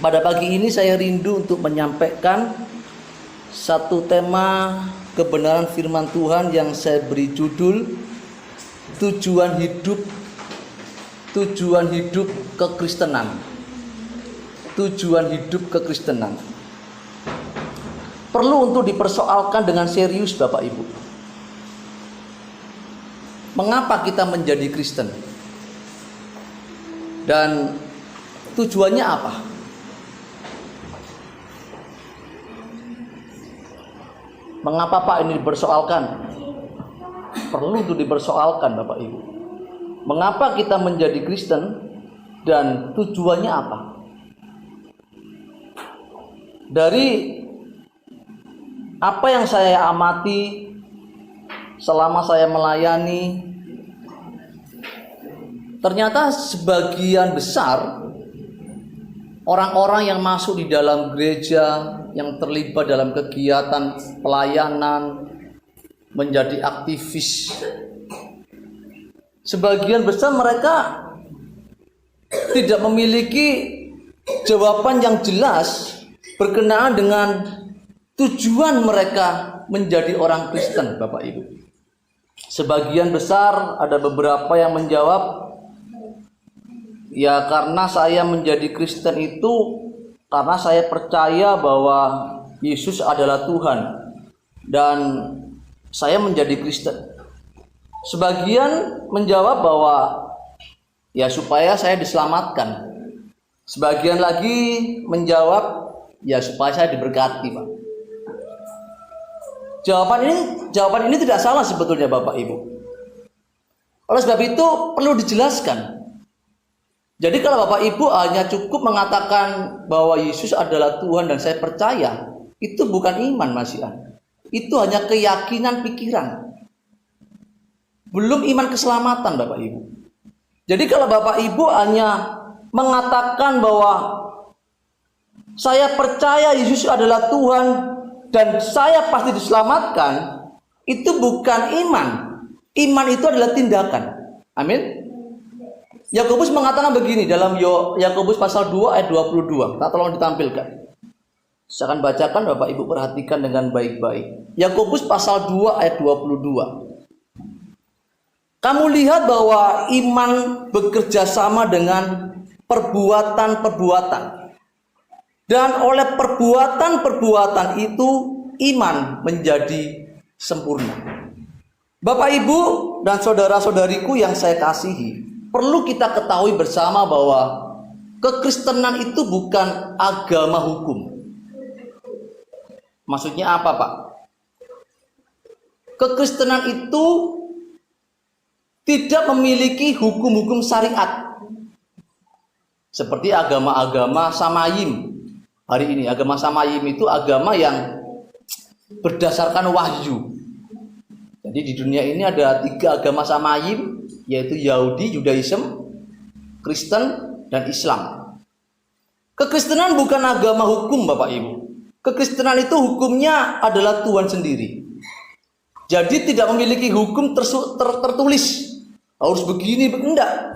Pada pagi ini saya rindu untuk menyampaikan satu tema kebenaran firman Tuhan yang saya beri judul Tujuan hidup kekristenan. Tujuan hidup kekristenan. Perlu untuk dipersoalkan dengan serius Bapak Ibu. Mengapa kita menjadi Kristen? Dan tujuannya apa? Mengapa Pak ini dipersoalkan? Perlu untuk dipersoalkan Bapak Ibu. Mengapa kita menjadi Kristen dan tujuannya apa? Dari apa yang saya amati selama saya melayani, ternyata sebagian besar orang-orang yang masuk di dalam gereja, yang terlibat dalam kegiatan pelayanan, menjadi aktivis, sebagian besar mereka tidak memiliki jawaban yang jelas berkenaan dengan tujuan mereka menjadi orang Kristen, Bapak Ibu. Sebagian besar, ada beberapa yang menjawab, ya karena saya menjadi Kristen itu karena saya percaya bahwa Yesus adalah Tuhan dan saya menjadi Kristen. Sebagian menjawab bahwa ya supaya saya diselamatkan. Sebagian lagi menjawab ya supaya saya diberkati, Pak. Jawaban ini tidak salah sebetulnya Bapak Ibu. Oleh sebab itu perlu dijelaskan. Jadi kalau Bapak Ibu hanya cukup mengatakan bahwa Yesus adalah Tuhan dan saya percaya, itu bukan iman Masihan. Itu hanya keyakinan pikiran. Belum iman keselamatan Bapak Ibu. Jadi kalau Bapak Ibu hanya mengatakan bahwa saya percaya Yesus adalah Tuhan dan saya pasti diselamatkan, itu bukan iman. Iman itu adalah tindakan. Amin. Yakobus mengatakan begini dalam Yakobus pasal 2 ayat 22. Tak tolong ditampilkan. Saya akan bacakan, Bapak Ibu perhatikan dengan baik-baik. Yakobus pasal 2 ayat 22. Kamu lihat bahwa iman bekerja sama dengan perbuatan-perbuatan. Dan oleh perbuatan-perbuatan itu iman menjadi sempurna. Bapak Ibu dan saudara-saudariku yang saya kasihi, perlu kita ketahui bersama bahwa kekristenan itu bukan agama hukum. Maksudnya apa, Pak? Kekristenan itu tidak memiliki hukum-hukum syariat. Seperti agama-agama Samayim. Hari ini agama Samayim itu agama yang berdasarkan wahyu. Jadi di dunia ini ada 3 agama Samayim, yaitu Yahudi, Judaism, Kristen, dan Islam. Kekristenan bukan agama hukum Bapak Ibu. Kekristenan itu hukumnya adalah Tuhan sendiri. Jadi tidak memiliki hukum tertulis. Harus begini, enggak.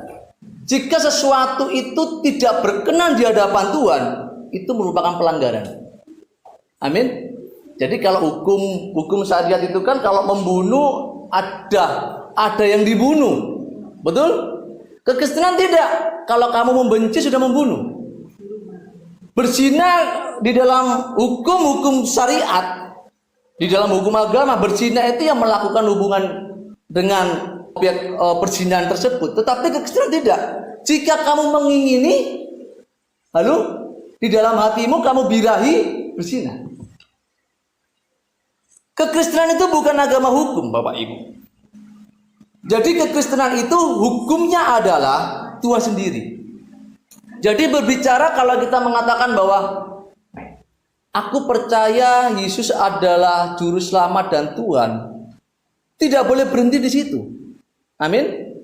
Jika sesuatu itu tidak berkenan di hadapan Tuhan, itu merupakan pelanggaran. Amin. Jadi kalau hukum syariat itu kan kalau membunuh ada yang dibunuh. Betul? Kekristenan tidak. Kalau kamu membenci sudah membunuh. Berzina di dalam hukum syariat, di dalam hukum agama, berzina itu yang melakukan hubungan dengan objek perzinahan tersebut. Tetapi kekristenan tidak. Jika kamu mengingini, lalu di dalam hatimu kamu birahi berzina. Kekristenan itu bukan agama hukum, Bapak Ibu. Jadi kekristenan itu hukumnya adalah Tuhan sendiri. Jadi berbicara kalau kita mengatakan bahwa aku percaya Yesus adalah juru selamat dan Tuhan, tidak boleh berhenti di situ. Amin.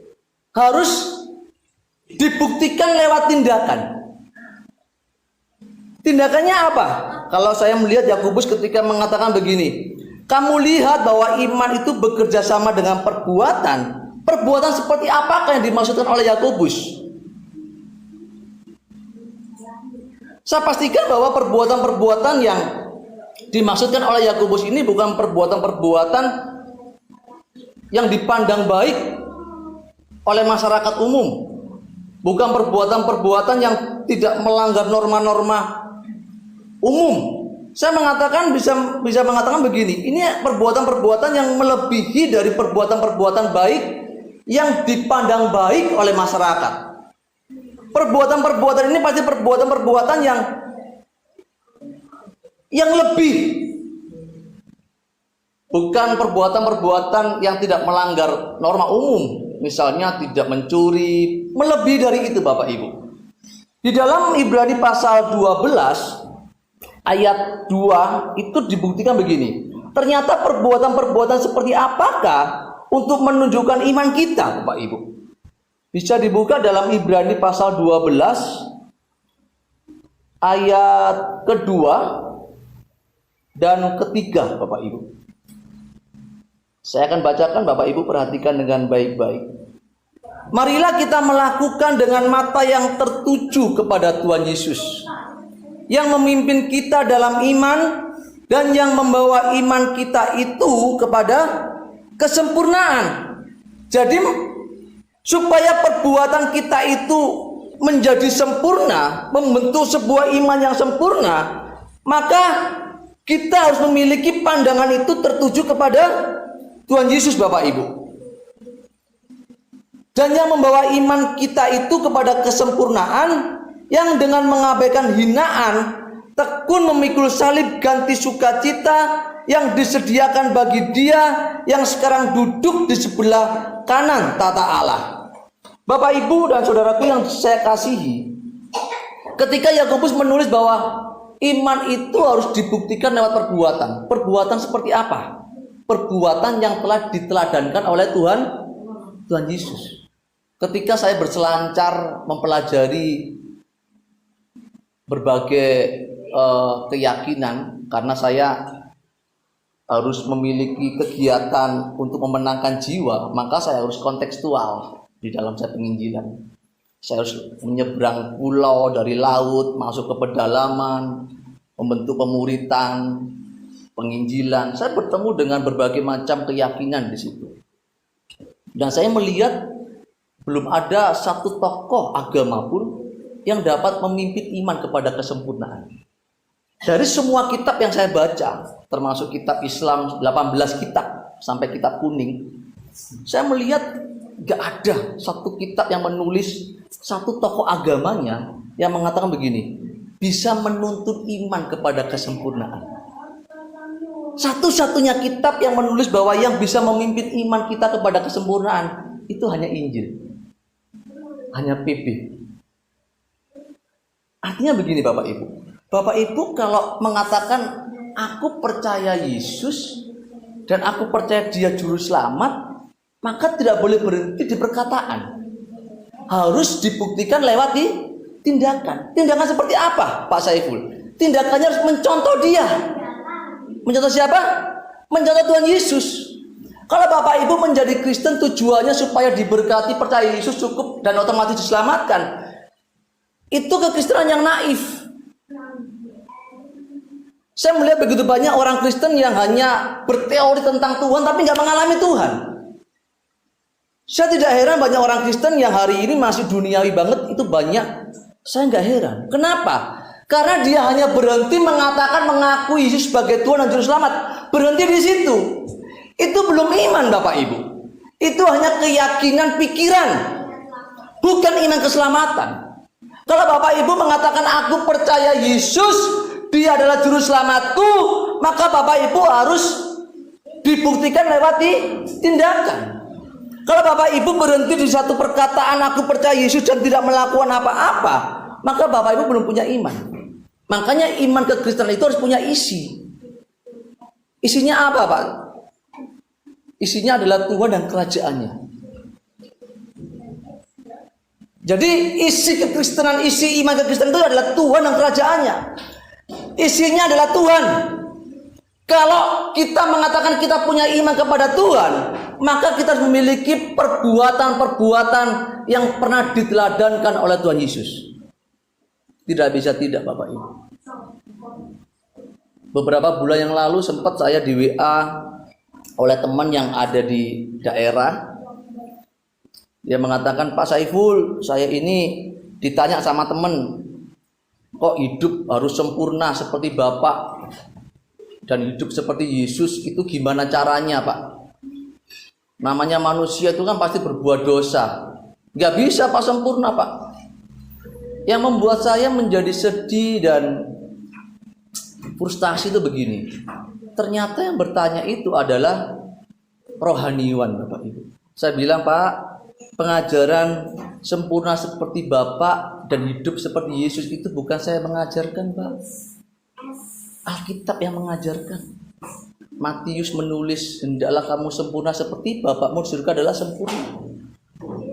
Harus dibuktikan lewat tindakan. Tindakannya apa? Kalau saya melihat Yakobus ketika mengatakan begini, kamu lihat bahwa iman itu bekerja sama dengan perbuatan. Perbuatan seperti apakah yang dimaksudkan oleh Yakobus? Saya pastikan bahwa perbuatan-perbuatan yang dimaksudkan oleh Yakobus ini bukan perbuatan-perbuatan yang dipandang baik oleh masyarakat umum. Bukan perbuatan-perbuatan yang tidak melanggar norma-norma umum. Saya mengatakan bisa mengatakan begini, ini perbuatan-perbuatan yang melebihi dari perbuatan-perbuatan baik yang dipandang baik oleh masyarakat. Perbuatan-perbuatan ini pasti perbuatan-perbuatan yang lebih, bukan perbuatan-perbuatan yang tidak melanggar norma umum. Misalnya tidak mencuri, melebihi dari itu Bapak Ibu. Di dalam Ibrani pasal 12 ayat 2 itu dibuktikan begini. Ternyata perbuatan-perbuatan seperti apakah untuk menunjukkan iman kita Bapak Ibu? Bisa dibuka dalam Ibrani pasal 12 ayat kedua dan ketiga Bapak Ibu. Saya akan bacakan, Bapak Ibu perhatikan dengan baik-baik. Marilah kita melakukan dengan mata yang tertuju kepada Tuhan Yesus, yang memimpin kita dalam iman dan yang membawa iman kita itu kepada kesempurnaan. Jadi supaya perbuatan kita itu menjadi sempurna, membentuk sebuah iman yang sempurna, maka kita harus memiliki pandangan itu tertuju kepada Tuhan Yesus Bapak Ibu. Dan yang membawa iman kita itu kepada kesempurnaan, yang dengan mengabaikan hinaan tekun memikul salib ganti sukacita yang disediakan bagi Dia yang sekarang duduk di sebelah kanan tata Allah. Bapak Ibu dan saudaraku yang saya kasihi, ketika Yakobus menulis bahwa iman itu harus dibuktikan lewat perbuatan. Perbuatan seperti apa? Perbuatan yang telah diteladankan oleh Tuhan Yesus. Ketika saya berselancar mempelajari berbagai keyakinan, karena saya harus memiliki kegiatan untuk memenangkan jiwa, maka saya harus kontekstual di dalam saya penginjilan. Saya harus menyeberang pulau dari laut, masuk ke pedalaman, membentuk pemuritan, penginjilan. Saya bertemu dengan berbagai macam keyakinan di situ. Dan saya melihat belum ada satu tokoh agama pun yang dapat memimpin iman kepada kesempurnaan. Dari semua kitab yang saya baca, termasuk kitab Islam 18 kitab sampai kitab kuning, saya melihat gak ada satu kitab yang menulis satu tokoh agamanya yang mengatakan begini, bisa menuntut iman kepada kesempurnaan. Satu-satunya kitab yang menulis bahwa yang bisa memimpin iman kita kepada kesempurnaan itu hanya Injil, hanya PP. Artinya begini Bapak Ibu. Bapak Ibu kalau mengatakan aku percaya Yesus dan aku percaya Dia juru selamat, maka tidak boleh berhenti di perkataan. Harus dibuktikan lewat di tindakan. Tindakan seperti apa Pak Saiful? Tindakannya harus mencontoh Dia. Mencontoh siapa? Mencontoh Tuhan Yesus. Kalau Bapak Ibu menjadi Kristen tujuannya supaya diberkati, percaya Yesus cukup dan otomatis diselamatkan, itu kekristenan yang naif. Saya melihat begitu banyak orang Kristen yang hanya berteori tentang Tuhan tapi nggak mengalami Tuhan. Saya tidak heran banyak orang Kristen yang hari ini masih duniawi banget, itu banyak. Saya nggak heran. Kenapa? Karena dia hanya berhenti mengatakan mengakui Yesus sebagai Tuhan dan Juru Selamat. Berhenti di situ. Itu belum iman Bapak Ibu. Itu hanya keyakinan pikiran, bukan iman keselamatan. Kalau Bapak Ibu mengatakan aku percaya Yesus, Dia adalah Juru Selamatku, maka Bapak Ibu harus dibuktikan lewat tindakan. Kalau Bapak Ibu berhenti di satu perkataan aku percaya Yesus dan tidak melakukan apa-apa, maka Bapak Ibu belum punya iman. Makanya iman kekristenan itu harus punya isi. Isinya apa Pak? Isinya adalah Tuhan dan kerajaannya. Jadi isi kekristenan, isi iman kekristenan itu adalah Tuhan dan kerajaannya. Isinya adalah Tuhan. Kalau kita mengatakan kita punya iman kepada Tuhan, maka kita harus memiliki perbuatan-perbuatan yang pernah diteladankan oleh Tuhan Yesus. Tidak bisa tidak Bapak Ibu. Beberapa bulan yang lalu sempat saya di WA oleh teman yang ada di daerah. Dia mengatakan, Pak Saiful, saya ini ditanya sama teman, kok hidup harus sempurna seperti Bapak dan hidup seperti Yesus, itu gimana caranya Pak? Namanya manusia itu kan pasti berbuat dosa. Gak bisa Pak sempurna Pak. Yang membuat saya menjadi sedih dan frustasi itu begini. Ternyata yang bertanya itu adalah rohaniwan Bapak Ibu. Saya bilang, Pak, pengajaran sempurna seperti Bapak dan hidup seperti Yesus itu bukan saya mengajarkan, Pak. Alkitab yang mengajarkan. Matius menulis, hendaklah kamu sempurna seperti Bapakmu di surga adalah sempurna.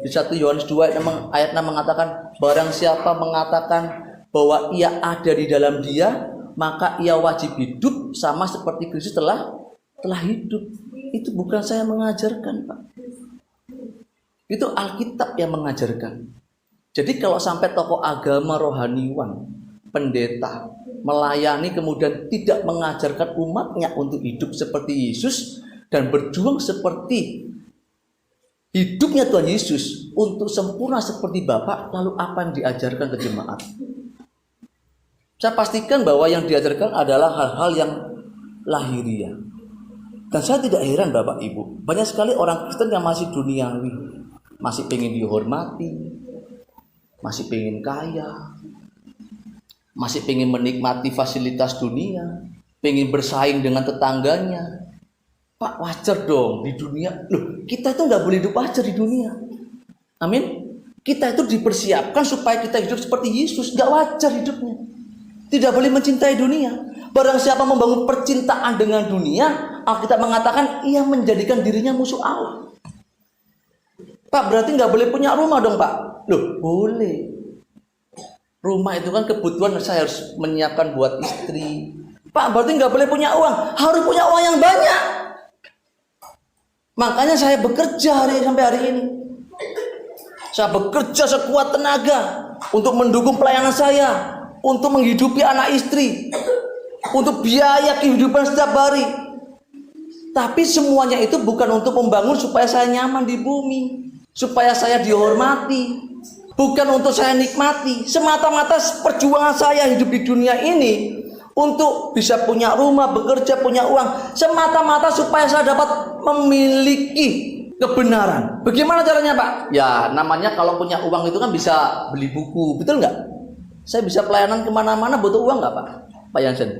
Di 1 Yohanes 2 ayat 6 mengatakan, barang siapa mengatakan bahwa ia ada di dalam Dia, maka ia wajib hidup sama seperti Kristus telah hidup. Itu bukan saya mengajarkan, Pak. Itu Alkitab yang mengajarkan. Jadi kalau sampai tokoh agama rohaniwan, pendeta, melayani kemudian tidak mengajarkan umatnya untuk hidup seperti Yesus dan berjuang seperti hidupnya Tuhan Yesus untuk sempurna seperti Bapa, lalu apa yang diajarkan ke jemaat? Saya pastikan bahwa yang diajarkan adalah hal-hal yang lahiriah. Dan saya tidak heran Bapak Ibu, banyak sekali orang Kristen yang masih duniawi, masih pengen dihormati, masih pengen kaya, masih pengen menikmati fasilitas dunia, pengen bersaing dengan tetangganya. Pak, wajar dong di dunia. Loh, kita itu nggak boleh hidup wajar di dunia. Amin. Kita itu dipersiapkan supaya kita hidup seperti Yesus, nggak wajar hidupnya. Tidak boleh mencintai dunia. Barang siapa membangun percintaan dengan dunia, Alkitab mengatakan ia menjadikan dirinya musuh Allah. Pak, berarti nggak boleh punya rumah dong Pak? Loh, boleh. Rumah itu kan kebutuhan saya harus menyiapkan buat istri. Pak, berarti nggak boleh punya uang? Harus punya uang yang banyak. Makanya saya bekerja sampai hari ini. Saya bekerja sekuat tenaga untuk mendukung pelayanan saya, untuk menghidupi anak istri, untuk biaya kehidupan setiap hari. Tapi semuanya itu bukan untuk membangun supaya saya nyaman di bumi, supaya saya dihormati, bukan untuk saya nikmati. Semata-mata perjuangan saya hidup di dunia ini untuk bisa punya rumah, bekerja, punya uang, semata-mata supaya saya dapat memiliki kebenaran. Bagaimana caranya Pak? Ya namanya kalau punya uang itu kan bisa beli buku, betul nggak? Saya bisa pelayanan kemana-mana, butuh uang nggak Pak Yansen?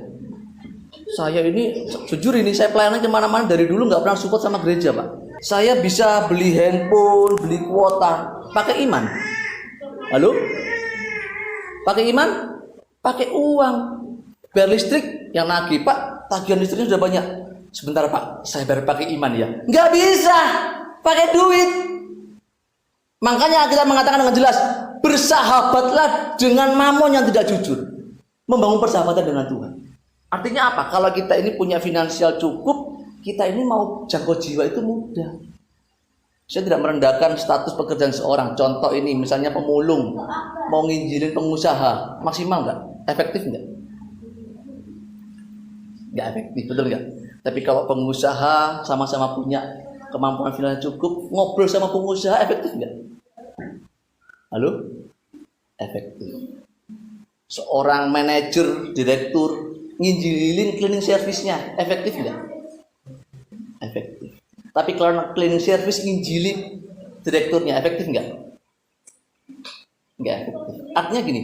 Saya ini, jujur ini, saya pelayanan kemana-mana dari dulu nggak pernah support sama gereja Pak. Saya bisa beli handphone, beli kuota, pakai iman. Halo? Pakai iman? Pakai uang. Bayar listrik, yang nagih, Pak, tagihan listriknya sudah banyak. Sebentar Pak, saya bayar pakai iman ya. Nggak bisa, pakai duit. Makanya kita mengatakan dengan jelas, bersahabatlah dengan mamon yang tidak jujur. Membangun persahabatan dengan Tuhan. Artinya apa? Kalau kita ini punya finansial cukup, kita ini mau jangkau jiwa itu mudah. Saya tidak merendahkan status pekerjaan seorang. Contoh ini, misalnya pemulung, mau nginjilin pengusaha, maksimal nggak? Efektif nggak? Nggak efektif, betul nggak? Tapi kalau pengusaha sama-sama punya kemampuan finansial cukup, ngobrol sama pengusaha, efektif nggak? Halo? Efektif. Seorang manajer, direktur, nginjilin cleaning service-nya, efektif nggak? Efektif. Tapi kalau cleaning service nginjilin direkturnya, efektif nggak? Nggak efektif. Artinya gini,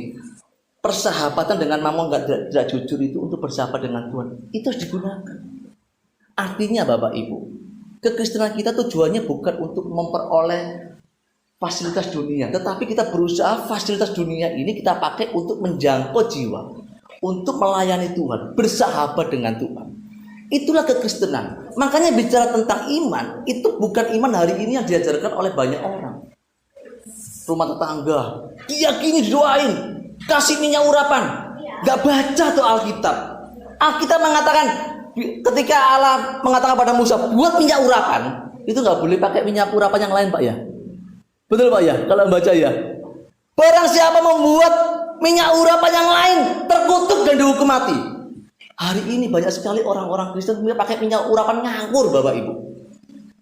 persahabatan dengan mamon tidak jujur itu untuk bersahabat dengan Tuhan, itu harus digunakan. Artinya Bapak Ibu, kekristenan kita tujuannya bukan untuk memperoleh fasilitas dunia, tetapi kita berusaha fasilitas dunia ini kita pakai untuk menjangkau jiwa, untuk melayani Tuhan, bersahabat dengan Tuhan. Itulah kekristenan. Makanya bicara tentang iman, itu bukan iman hari ini yang diajarkan oleh banyak orang. Rumah tetangga, diyakini, didoain, kasih minyak urapan. Gak baca tuh Alkitab. Alkitab mengatakan, ketika Allah mengatakan pada Musa, buat minyak urapan, itu gak boleh pakai minyak urapan yang lain Pak ya. Betul Pak ya, kalau baca ya. Barang siapa membuat minyak urapan yang lain terkutuk dan dihukum mati. Hari ini banyak sekali orang-orang Kristen pakai minyak urapan nganggur, Bapak Ibu.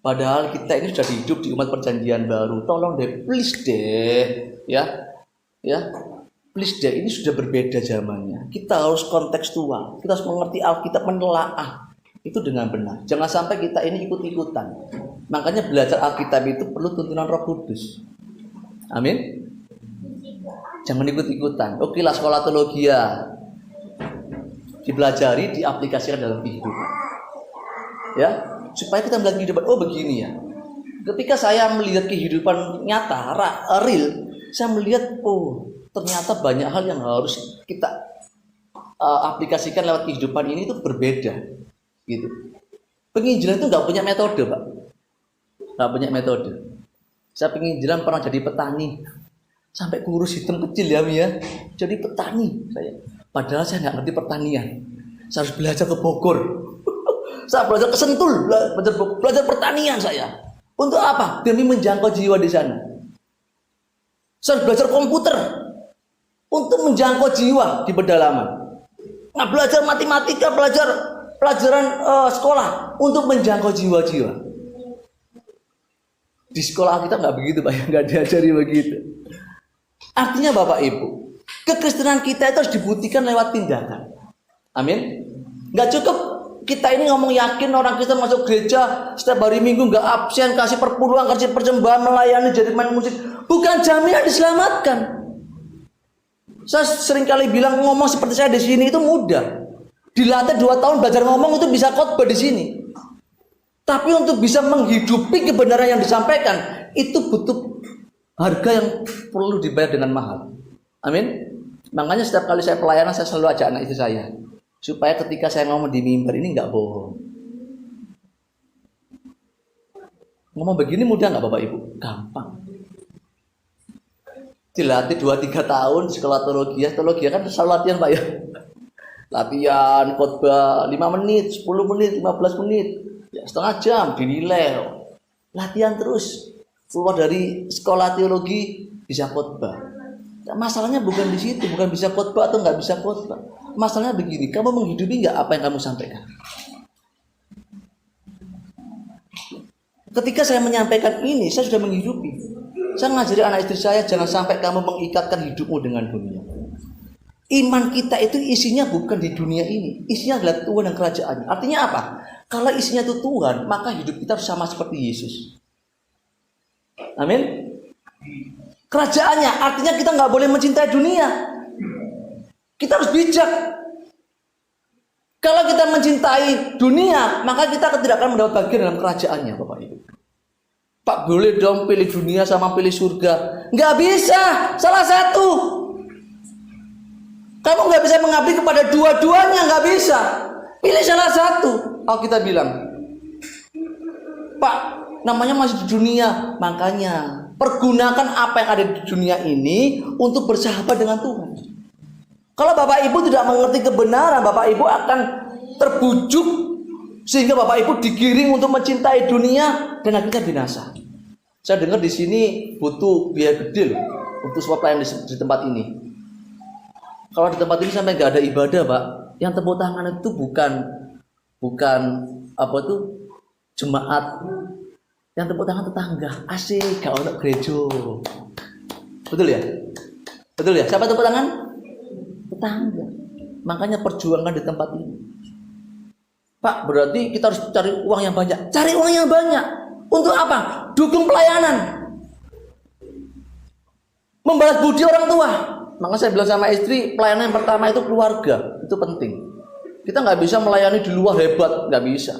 Padahal kita ini sudah hidup di umat perjanjian baru. Tolong deh, please deh, ya, please deh. Ini sudah berbeda zamannya. Kita harus kontekstual. Kita harus mengerti Alkitab, menelaah itu dengan benar. Jangan sampai kita ini ikut-ikutan. Makanya belajar Alkitab itu perlu tuntunan Roh Kudus. Amin. Jangan ikut-ikutan. Oke lah, sekolah teologi ya, dipelajari, diaplikasikan dalam kehidupan. Ya. Supaya kita melihat kehidupan, oh begini ya. Ketika saya melihat kehidupan nyata, real, saya melihat, oh ternyata banyak hal yang harus kita aplikasikan lewat kehidupan ini itu berbeda. Gitu. Penginjilan itu nggak punya metode, Pak. Nggak punya metode. Saya penginjilan pernah jadi petani, sampai kurus hitam kecil ya, Mia. Jadi petani saya. Padahal saya nggak ngerti pertanian. Saya harus belajar ke Bogor. Saya belajar ke Sentul, belajar pertanian saya. Untuk apa? Demi menjangkau jiwa di sana. Saya belajar komputer untuk menjangkau jiwa di pedalaman. Nah, belajar matematika, belajar pelajaran sekolah untuk menjangkau jiwa-jiwa. Di sekolah kita nggak begitu, Pak, nggak diajari begitu. Artinya Bapak Ibu, kekristenan kita itu harus dibuktikan lewat tindakan. Amin. Nggak cukup kita ini ngomong yakin orang Kristen masuk gereja setiap hari Minggu nggak absen, kasih perpuluhan, kasih persembahan, melayani, jadi main musik. Bukan jaminan diselamatkan. Saya sering kali bilang ngomong seperti saya di sini itu mudah. Dilatih 2 tahun belajar ngomong itu bisa khotbah di sini. Tapi untuk bisa menghidupi kebenaran yang disampaikan itu butuh harga yang perlu dibayar dengan mahal. Amin. Makanya setiap kali saya pelayanan saya selalu ajak anak istri saya. Supaya ketika saya ngomong di mimbar ini nggak bohong. Ngomong begini mudah nggak Bapak Ibu? Gampang. Dilatih 2-3 tahun di sekolah teologi. Teologi kan selalu latihan Pak ya. Latihan khotbah 5 menit, 10 menit, 15 menit. Ya, setengah jam dinilai. Latihan terus. Keluar dari sekolah teologi bisa khotbah. Nah, masalahnya bukan di situ, bukan bisa khotbah atau nggak bisa khotbah. Masalahnya begini, kamu menghidupi nggak apa yang kamu sampaikan? Ketika saya menyampaikan ini, saya sudah menghidupi. Saya ngajari anak istri saya, jangan sampai kamu mengikatkan hidupmu dengan dunia. Iman kita itu isinya bukan di dunia ini, isinya adalah Tuhan dan kerajaannya. Artinya apa? Kalau isinya itu Tuhan, maka hidup kita harus sama seperti Yesus. Amin. Kerajaannya, artinya kita nggak boleh mencintai dunia. Kita harus bijak. Kalau kita mencintai dunia, maka kita tidak akan mendapat bagian dalam kerajaannya, Bapak Ibu. Pak, boleh dong pilih dunia sama pilih surga? Nggak bisa, salah satu. Kamu nggak bisa mengabdi kepada dua-duanya, nggak bisa. Pilih salah satu. Kita bilang, Pak, namanya masih di dunia, makanya pergunakan apa yang ada di dunia ini untuk bersahabat dengan Tuhan. Kalau Bapak Ibu tidak mengerti kebenaran, Bapak Ibu akan terbujuk sehingga Bapak Ibu digiring untuk mencintai dunia dan akhirnya binasa. Saya dengar di sini butuh biaya gede loh untuk sebuah pelayanan di tempat ini. Kalau di tempat ini sampai nggak ada ibadah, Pak, yang tepuk tangan itu bukan apa tuh jemaat, yang tepuk tangan tetangga. Asik, gak ono gereja. Betul ya? Betul ya? Siapa tepuk tangan? Tetangga. Makanya perjuangan di tempat ini. Pak, berarti kita harus cari uang yang banyak. Cari uang yang banyak. Untuk apa? Dukung pelayanan. Membalas budi orang tua. Maka saya bilang sama istri, pelayanan yang pertama itu keluarga. Itu penting. Kita nggak bisa melayani di luar hebat, nggak bisa.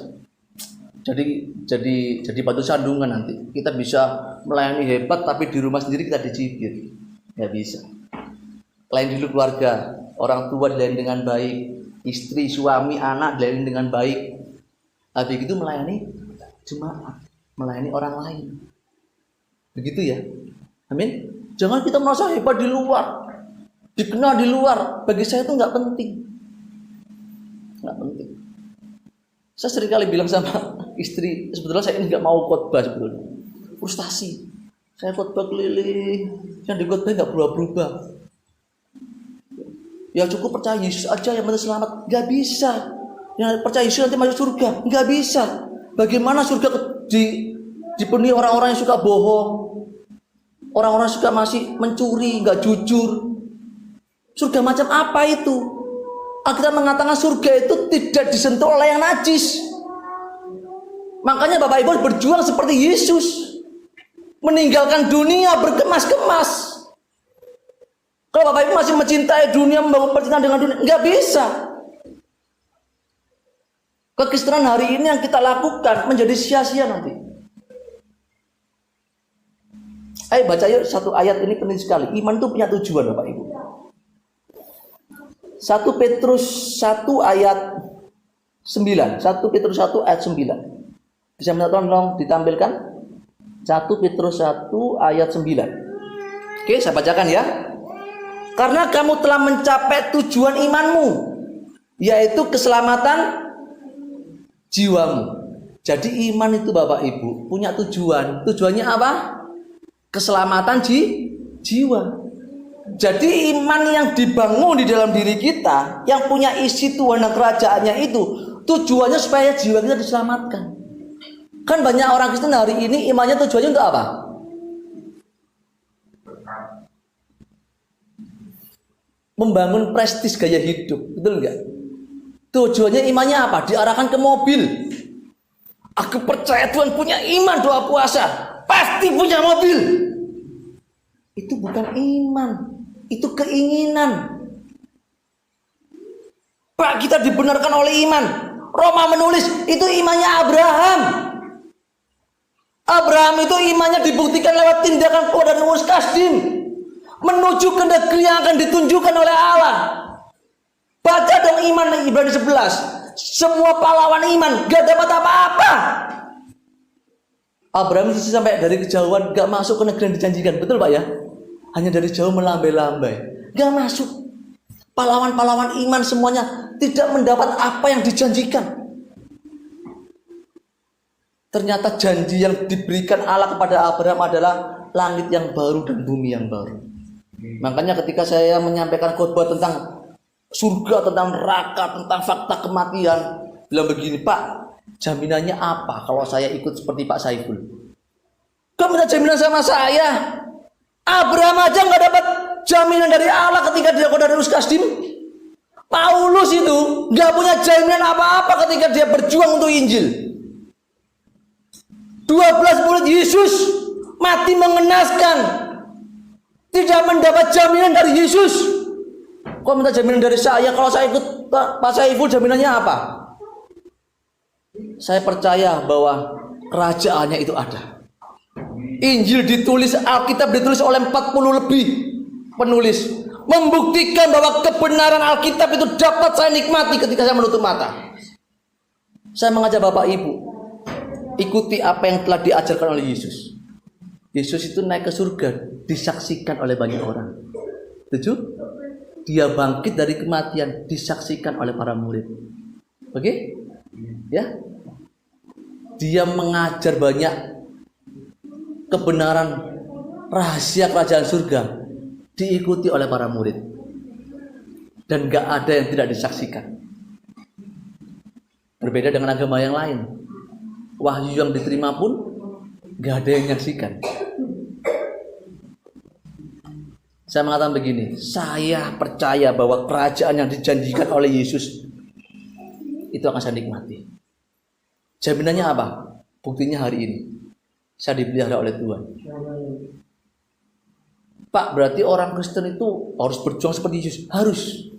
Jadi batu sandungan nanti. Kita bisa melayani hebat, tapi di rumah sendiri kita dicibir. Nggak bisa. Layani dulu keluarga. Orang tua dilayani dengan baik, istri, suami, anak dilayani dengan baik. Habis itu melayani jemaat, melayani orang lain. Begitu ya. Amin. Jangan kita merasa hebat di luar, dikenal di luar. Bagi saya itu nggak penting. Nggak penting. Saya sering kali bilang sama istri, sebetulnya saya ini nggak mau khotbah sebetulnya. Frustasi. Saya khotbah keliling, yang di khotbah nggak berubah-berubah. Ya cukup percaya Yesus aja yang penting selamat. Nggak bisa. Yang percaya Yesus nanti masuk surga. Nggak bisa. Bagaimana surga dipenuhi orang-orang yang suka bohong, orang-orang yang suka masih mencuri, nggak jujur. Surga macam apa itu? Alkitab mengatakan surga itu tidak disentuh oleh yang najis. Makanya Bapak Ibu berjuang seperti Yesus, meninggalkan dunia berkemas-kemas. Kalau Bapak Ibu masih mencintai dunia, membangun percintaan dengan dunia, nggak bisa. Kekristenan hari ini yang kita lakukan menjadi sia-sia nanti. Ayo baca yuk satu ayat ini penting sekali. Iman itu punya tujuan Bapak Ibu. 1 Petrus 1 ayat 9. 1 Petrus 1 ayat 9. Bisa minta tolong ditampilkan? 1 Petrus 1 ayat 9. Oke, saya bacakan ya. Karena kamu telah mencapai tujuan imanmu, yaitu keselamatan jiwamu. Jadi iman itu Bapak Ibu punya tujuan. Tujuannya apa? Keselamatan jiwa. Jadi iman yang dibangun di dalam diri kita, yang punya isi Tuhan dan kerajaannya itu, tujuannya supaya jiwa kita diselamatkan. Kan banyak orang Kristen hari ini imannya tujuannya untuk apa? Membangun prestis gaya hidup, betul nggak? Tujuannya imannya apa? Diarahkan ke mobil. Aku percaya Tuhan punya iman doa puasa, pasti punya mobil. Itu bukan iman, itu keinginan. Pak, kita dibenarkan oleh iman. Roma menulis itu imannya Abraham. Abraham itu imannya dibuktikan lewat tindakan keluar dari Ur Kasdim, menuju ke negeri yang akan ditunjukkan oleh Allah. Baca dong iman Ibrani 11. Semua pahlawan iman gak dapat apa-apa. Abraham itu sampai dari kejauhan gak masuk ke negeri yang dijanjikan. Betul Pak ya? Hanya dari jauh melambai-lambai, gak masuk. Pahlawan-pahlawan iman semuanya tidak mendapat apa yang dijanjikan. Ternyata janji yang diberikan Allah kepada Abraham adalah langit yang baru dan bumi yang baru. Makanya ketika saya menyampaikan khotbah tentang surga, tentang neraka, tentang fakta kematian, bilang begini, Pak, jaminannya apa kalau saya ikut seperti Pak Saiful? Kau minta jaminan sama saya? Abraham aja nggak dapat jaminan dari Allah ketika dia keluar dari Ur Kasdim. Paulus itu nggak punya jaminan apa-apa ketika dia berjuang untuk Injil. 12 murid Yesus mati mengenaskan, tidak mendapat jaminan dari Yesus. Kok minta jaminan dari saya? Kalau saya ikut Pak Saiful, jaminannya apa? Saya percaya bahwa kerajaannya itu ada. Injil ditulis, Alkitab ditulis oleh 40 lebih penulis, membuktikan bahwa kebenaran Alkitab itu dapat saya nikmati ketika saya menutup mata. Saya mengajak Bapak Ibu, ikuti apa yang telah diajarkan oleh Yesus. Yesus itu naik ke surga, disaksikan oleh banyak orang. Setuju? Dia bangkit dari kematian, disaksikan oleh para murid. Oke? Ya? Dia mengajar banyak kebenaran rahasia kerajaan surga, diikuti oleh para murid. Dan gak ada yang tidak disaksikan. Berbeda dengan agama yang lain, wahyu yang diterima pun gak ada yang menyaksikan. Saya mengatakan begini, saya percaya bahwa kerajaan yang dijanjikan oleh Yesus itu akan saya nikmati. Jaminannya apa? Buktinya hari ini saya dipelihara oleh Tuhan. Pak, berarti orang Kristen itu harus berjuang seperti Yesus? Harus.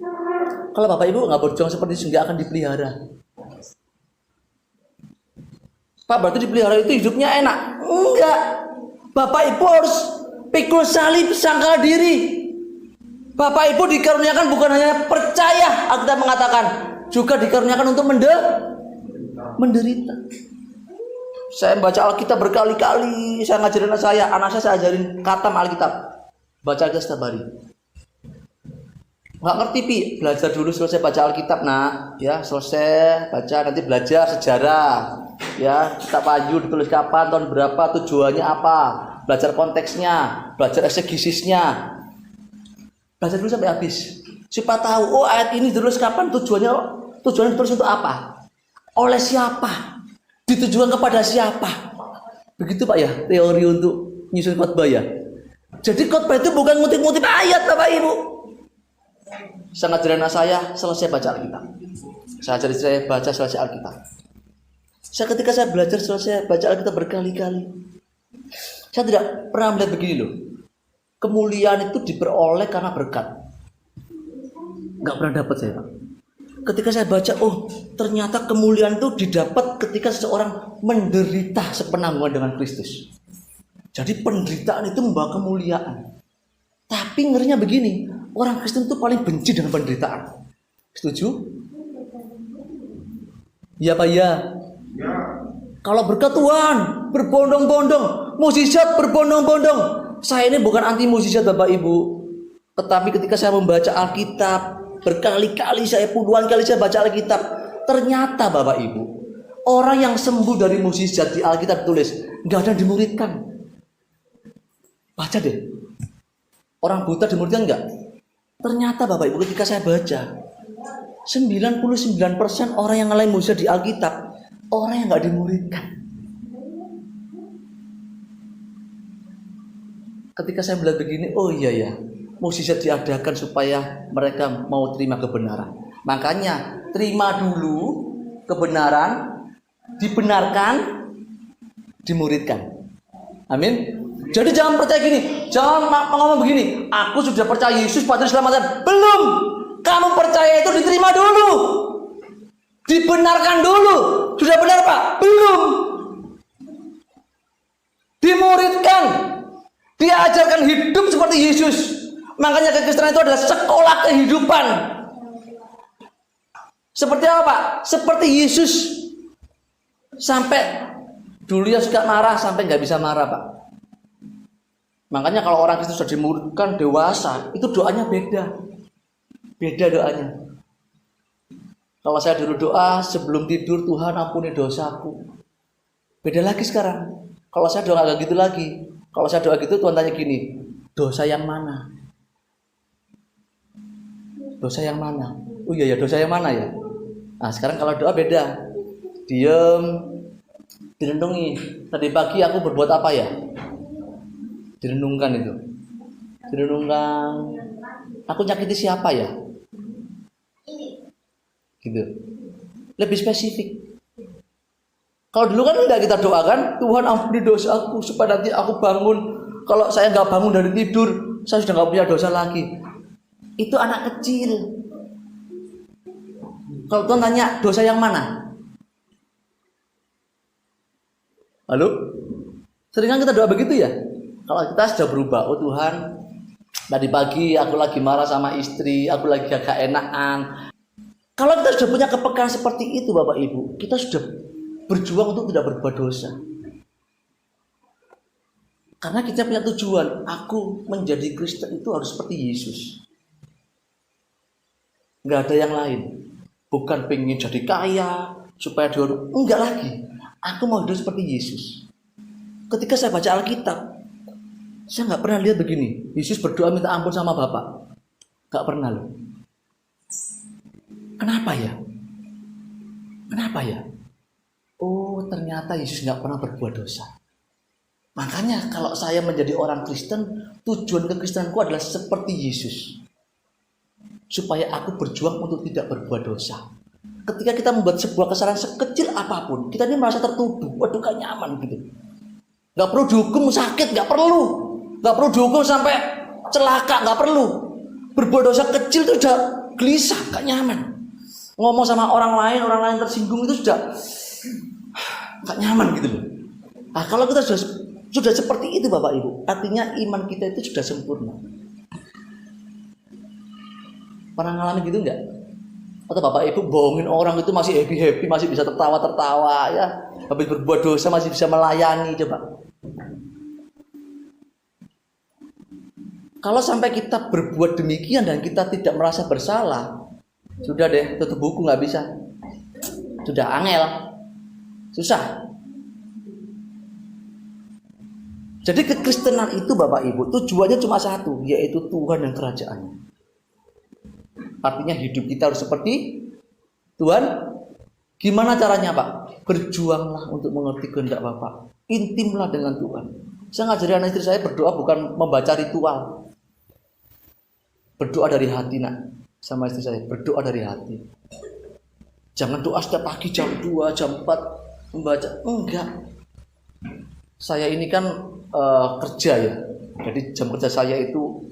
Kalau Bapak Ibu nggak berjuang seperti Yesus, nggak akan dipelihara. Pak, berarti dipelihara itu hidupnya enak? Enggak. Bapak Ibu harus pikul salib, sangkal diri. Bapak Ibu dikaruniakan bukan hanya percaya, Alkitab mengatakan, juga dikaruniakan untuk menderita. Saya baca Alkitab berkali-kali, saya ngajarin anak saya ajarin khatam Alkitab. Baca Alkitab setiap hari. Nggak ngerti Pi, belajar dulu selesai baca Alkitab nak, ya selesai baca, nanti belajar sejarah, ya kitab Wahyu ditulis kapan, tahun berapa, tujuannya apa, belajar konteksnya, belajar eksegesisnya, belajar dulu sampai habis. Supaya tahu, oh ayat ini ditulis kapan, tujuannya ditulis untuk apa? Oleh siapa? Ditujukan kepada siapa? Begitu Pak ya, teori untuk nyusun khotbah ya. Jadi khotbah itu bukan ngutip-ngutip ayat Bapak Ibu. Sangat sederhana, saya selesai baca Alkitab. Saya baca selesai Alkitab. Ketika saya belajar selesai baca Alkitab berkali-kali, saya tidak pernah melihat begini loh. Kemuliaan itu diperoleh karena berkat. Nggak pernah dapat saya Pak. Ketika saya baca, oh ternyata kemuliaan itu didapat ketika seseorang menderita sepenanggungan dengan Kristus. Jadi penderitaan itu membawa kemuliaan. Tapi ngerinya begini, orang Kristen itu paling benci dengan penderitaan. Setuju? Ya Pak ya. Kalau berkat Tuhan berbondong-bondong, mukjizat berbondong-bondong. Saya ini bukan anti mukjizat Bapak Ibu. Tetapi ketika saya membaca Alkitab, berkali-kali saya puluhan kali saya baca Alkitab, ternyata Bapak Ibu, orang yang sembuh dari mukjizat di Alkitab tulis, nggak ada yang dimuridkan. Baca deh. Orang buta dimuridkan nggak? Ternyata Bapak Ibu ketika saya baca, 99% orang yang ngalamin mukjizat di Alkitab, orang yang nggak dimuridkan. Ketika saya melihat begini, oh iya ya, mukjizat diadakan supaya mereka mau terima kebenaran. Makanya terima dulu kebenaran, dibenarkan, dimuridkan. Amin. Jadi jangan percaya gini, jangan ngomong begini, aku sudah percaya Yesus pasti diselamatkan. Belum. Kamu percaya itu diterima dulu, dibenarkan dulu. Sudah benar Pak? Belum. Dimuridkan, diajarkan hidup seperti Yesus. Makanya kekristenan itu adalah sekolah kehidupan. Seperti apa Pak? Seperti Yesus. Sampai dulu yang suka marah sampai nggak bisa marah Pak. Makanya kalau orang Kristen sudah dimuridkan dewasa, itu doanya beda. Beda doanya. Kalau saya dulu doa sebelum tidur, Tuhan ampuni dosaku. Beda lagi sekarang. Kalau saya doa nggak gitu lagi. Kalau saya doa gitu, Tuhan tanya gini, dosa yang mana? Dosa yang mana? Oh iya ya, dosa yang mana ya? Nah sekarang kalau doa beda. Diem, direnungi. Tadi pagi aku berbuat apa ya? Direnungkan itu. Direnungkan. Aku nyakiti siapa ya? Gitu. Lebih spesifik. Kalau dulu kan enggak kita doakan, Tuhan ampuni dosa aku supaya nanti aku bangun. Kalau saya nggak bangun dari tidur, saya sudah nggak punya dosa lagi. Itu anak kecil. Kalau Tuhan tanya dosa yang mana? Halo? Seringan kita doa begitu ya? Kalau kita sudah berubah, oh Tuhan, tadi pagi aku lagi marah sama istri, aku lagi gak enakan. Kalau kita sudah punya kepekaan seperti itu Bapak Ibu, kita sudah berjuang untuk tidak berbuat dosa. Karena kita punya tujuan, aku menjadi Kristen itu harus seperti Yesus. Gak ada yang lain. Bukan pengen jadi kaya, supaya dia, enggak lagi. Aku mau hidup seperti Yesus. Ketika saya baca Alkitab, saya nggak pernah lihat begini. Yesus berdoa minta ampun sama Bapa. Nggak pernah loh. Kenapa ya? Kenapa ya? Oh ternyata Yesus nggak pernah berbuat dosa. Makanya kalau saya menjadi orang Kristen, tujuan kekristenanku adalah seperti Yesus. Supaya aku berjuang untuk tidak berbuat dosa. Ketika kita membuat sebuah kesalahan sekecil apapun, kita ini merasa tertuduh. Waduh gak nyaman gitu. Gak perlu dihukum sakit, gak perlu. Gak perlu dihukum sampai celaka, gak perlu. Berbuat dosa kecil itu sudah gelisah, gak nyaman. Ngomong sama orang lain tersinggung itu sudah gak nyaman gitu loh. Nah kalau kita sudah seperti itu Bapak Ibu, artinya iman kita itu sudah sempurna. Pernah ngalamin gitu enggak? Atau Bapak Ibu bohongin orang itu masih happy-happy, masih bisa tertawa-tertawa ya. Habis berbuat dosa masih bisa melayani, coba. Kalau sampai kita berbuat demikian dan kita tidak merasa bersalah, sudah deh, tutup buku, nggak bisa. Sudah angel, susah. Jadi kekristenan itu Bapak Ibu tujuannya cuma satu, yaitu Tuhan dan kerajaannya. Artinya hidup kita harus seperti Tuhan. Gimana caranya Pak? Berjuanglah untuk mengerti kehendak Bapak. Intimlah dengan Tuhan. Saya ngajari anak istri saya berdoa bukan membaca ritual. Berdoa dari hati nak. Sama istri saya, berdoa dari hati. Jangan doa setiap pagi jam 2, jam 4 membaca. Enggak. Saya ini kan kerja ya. Jadi jam kerja saya itu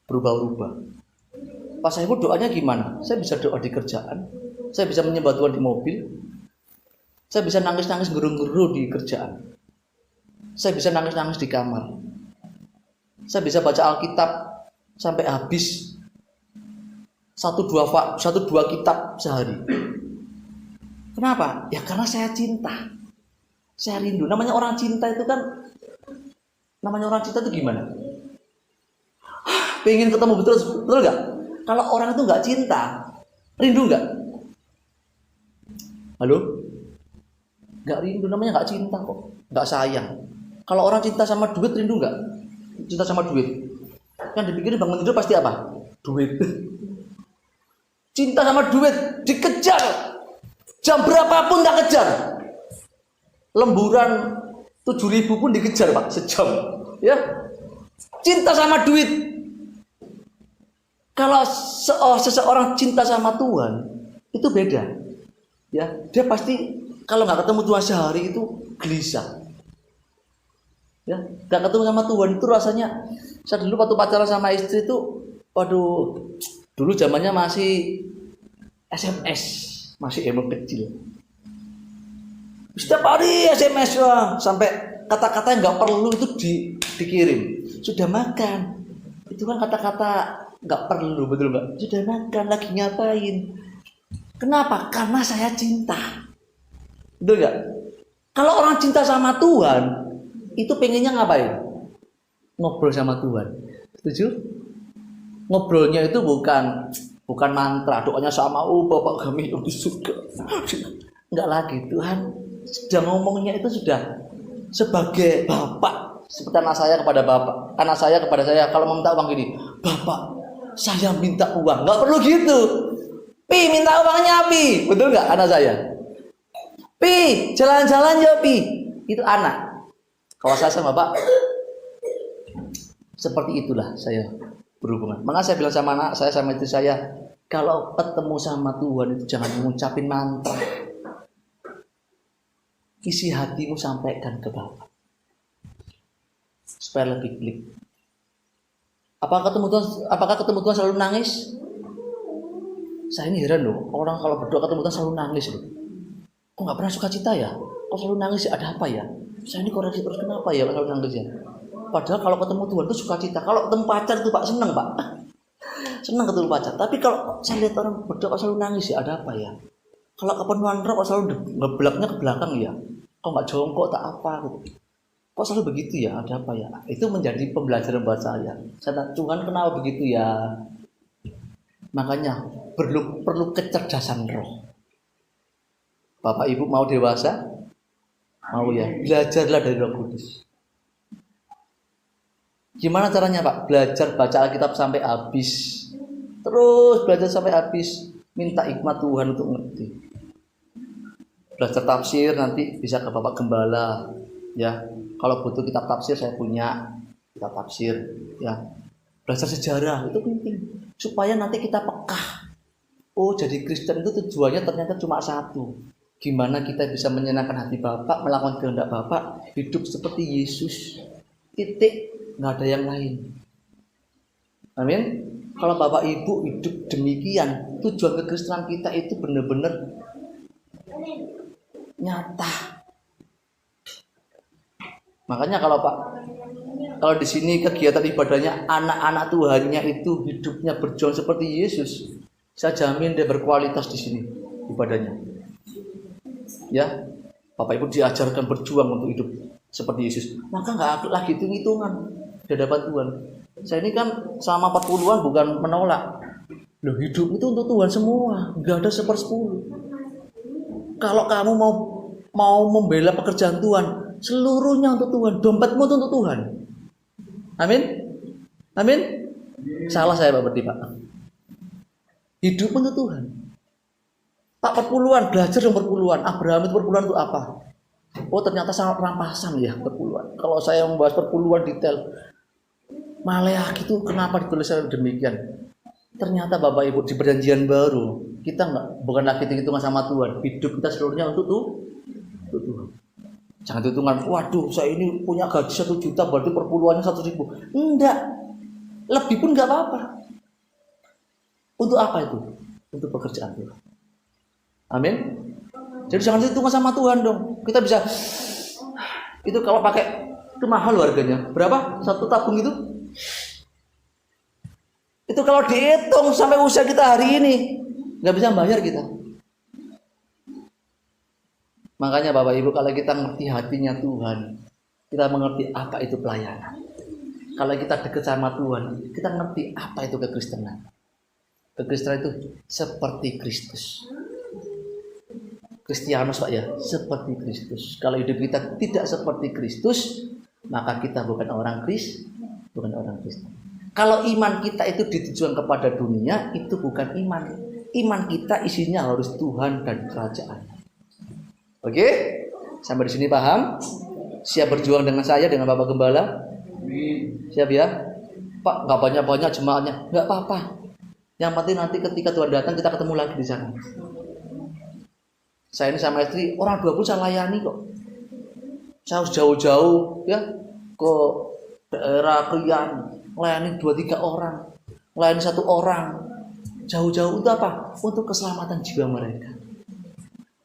berubah-ubah. Pas saya pun doanya gimana? Saya bisa doa di kerjaan. Saya bisa menyembah Tuhan di mobil. Saya bisa nangis-nangis geru-geru di kerjaan. Saya bisa nangis-nangis di kamar. Saya bisa baca Alkitab sampai habis 1-2 kitab sehari. Kenapa? Ya karena saya cinta. Saya rindu. Namanya orang cinta itu gimana? Pengen ketemu betul nggak? Kalau orang itu nggak cinta, rindu nggak? Halo? Nggak rindu, namanya nggak cinta kok, nggak sayang. Kalau orang cinta sama duit, rindu nggak? Cinta sama duit. Yang dipikirin bangun tidur pasti apa? Duit. Cinta sama duit, dikejar. Jam berapapun tak kejar. Lemburan 7.000 pun dikejar Pak, sejam. Ya, cinta sama duit. Kalau seseorang cinta sama Tuhan, itu beda. Ya, dia pasti kalau nggak ketemu Tuhan sehari itu gelisah. Ya, nggak ketemu sama Tuhan itu rasanya. Saya dulu waktu pacaran sama istri itu, waduh, dulu zamannya masih SMS, masih emo kecil. Setiap hari SMS sampai kata-kata yang nggak perlu itu dikirim. Sudah makan, itu kan kata-kata nggak perlu, betul nggak? Sudah makan, lagi ngapain? Kenapa? Karena saya cinta. Betul nggak? Kalau orang cinta sama Tuhan, itu pengennya ngapain? Ngobrol sama Tuhan. Setuju? Ngobrolnya itu bukan mantra, doanya sama, oh Bapak kami di surga. Enggak lagi, Tuhan sudah ngomongnya itu sudah sebagai Bapak. Seperti anak saya kepada Bapak. Anak saya kepada saya, kalau mau minta uang gini, Bapak, saya minta uang. Enggak perlu gitu. Pi, minta uangnya Pi. Betul nggak anak saya? Pi, jalan-jalan ya Pi. Itu anak. Kalau saya sama Bapak, seperti itulah saya berhubungan. Maka saya bilang sama anak saya, sama istri saya, kalau ketemu sama Tuhan itu jangan mengucapin mantra. Isi hatimu sampaikan ke Bapak. Supaya lebih klik. Apakah ketemu Tuhan selalu nangis? Saya ini heran loh, orang kalau berdoa ketemu Tuhan selalu nangis loh. Kok nggak pernah sukacita ya? Kok selalu nangis ya? Ada apa ya? Saya ini koreksi terus, kenapa ya selalu nangis ya? Padahal kalau ketemu Tuhan itu sukacita. Kalau ketemu pacar itu Pak seneng Pak. Seneng ketemu pacar. Tapi kalau saya lihat orang berdoa selalu nangis ya, ada apa ya? Kalau kepenuhan roh kok selalu ngebelaknya ke belakang ya? Kok nggak jongkok tak apa gitu? Kok selalu begitu ya? Ada apa ya? Itu menjadi pembelajaran buat saya. Saya Tuhan kenapa begitu ya? Makanya perlu kecerdasan roh. Bapak Ibu mau dewasa? Mau ya? Belajarlah dari Roh Kudus. Gimana caranya Pak? Belajar baca Alkitab sampai habis. Terus belajar sampai habis. Minta hikmat Tuhan untuk ngerti. Belajar tafsir nanti bisa ke Bapak Gembala. Ya, kalau butuh kitab tafsir saya punya kitab tafsir. Ya, belajar sejarah itu penting. Supaya nanti kita peka. Oh, jadi Kristen itu tujuannya ternyata cuma satu. Gimana kita bisa menyenangkan hati Bapak, melakukan kehendak Bapak, hidup seperti Yesus. Titik, nggak ada yang lain. Amin. Kalau Bapak Ibu hidup demikian, tujuan kekristenan kita itu benar-benar nyata. Makanya kalau di sini kegiatan ibadahnya anak-anak Tuhannya itu hidupnya berjuang seperti Yesus, saya jamin dia berkualitas di sini ibadahnya. Ya, Bapak Ibu diajarkan berjuang untuk hidup seperti Yesus. Maka nggak lagi hitung-hitungan di hadapan Tuhan. Saya ini kan sama 40-an bukan menolak. Loh, hidup itu untuk Tuhan semua, nggak ada 1/10. Kalau kamu mau membela pekerjaan Tuhan, seluruhnya untuk Tuhan, dompetmu itu untuk Tuhan. Amin. Amin. Salah saya Pak berarti Pak. Hidup untuk Tuhan. Tak perpuluhan, belajar dong perpuluhan. Abraham itu perpuluhan itu apa? Oh ternyata sangat rampasan ya perpuluhan. Kalau saya membahas perpuluhan detail, Maleakhi itu kenapa dituliskan demikian? Ternyata Bapak Ibu di perjanjian baru kita bukan lagi hitungan sama Tuhan. Hidup kita seluruhnya untuk Tuhan. Jangan hitungan, waduh saya ini punya gaji 1 juta berarti perpuluhannya 100.000. Enggak, lebih pun enggak apa-apa. Untuk apa itu? Untuk pekerjaan Tuhan. Amin. Jadi jangan hitungan sama Tuhan dong. Kita bisa itu kalau pakai itu mahal harganya. Berapa? 1 tabung itu? Itu kalau dihitung sampai usia kita hari ini nggak bisa bayar kita. Makanya Bapak Ibu kalau kita ngerti hatinya Tuhan, kita mengerti apa itu pelayanan. Kalau kita dekat sama Tuhan, kita ngerti apa itu kekristenan. Kekristenan itu seperti Kristus. Kristianus Pak ya, seperti Kristus. Kalau hidup kita tidak seperti Kristus, maka kita bukan orang Kristen. Kalau iman kita itu ditujukan kepada dunia, itu bukan iman. Iman kita isinya harus Tuhan dan kerajaan. Oke? Sampai di sini paham? Siap berjuang dengan saya, dengan Bapak Gembala? Siap ya? Pak, nggak banyak-banyak jemaatnya. Nggak apa-apa. Yang penting nanti ketika Tuhan datang, kita ketemu lagi di sana. Saya ini sama istri, orang 20 saya layani kok. Saya harus jauh-jauh ya ke daerah Krian, layani 2-3 orang, layani 1 orang. Jauh-jauh untuk apa? Untuk keselamatan jiwa mereka.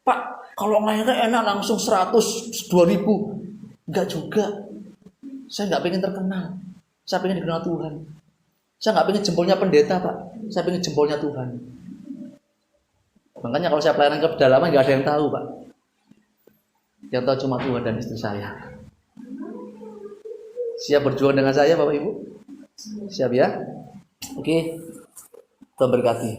Pak, kalau layani enak langsung 100, 2.000. Enggak juga. Saya enggak pengen terkenal. Saya pengen dikenal Tuhan. Saya enggak pengen jempolnya pendeta, Pak. Saya pengen jempolnya Tuhan. Makanya kalau saya pelayanan ke pedalaman enggak ada yang tahu, Pak. Yang tahu cuma Tuhan dan istri saya. Siap berjuang dengan saya Bapak Ibu? Siap ya? Oke. Tuhan berkati.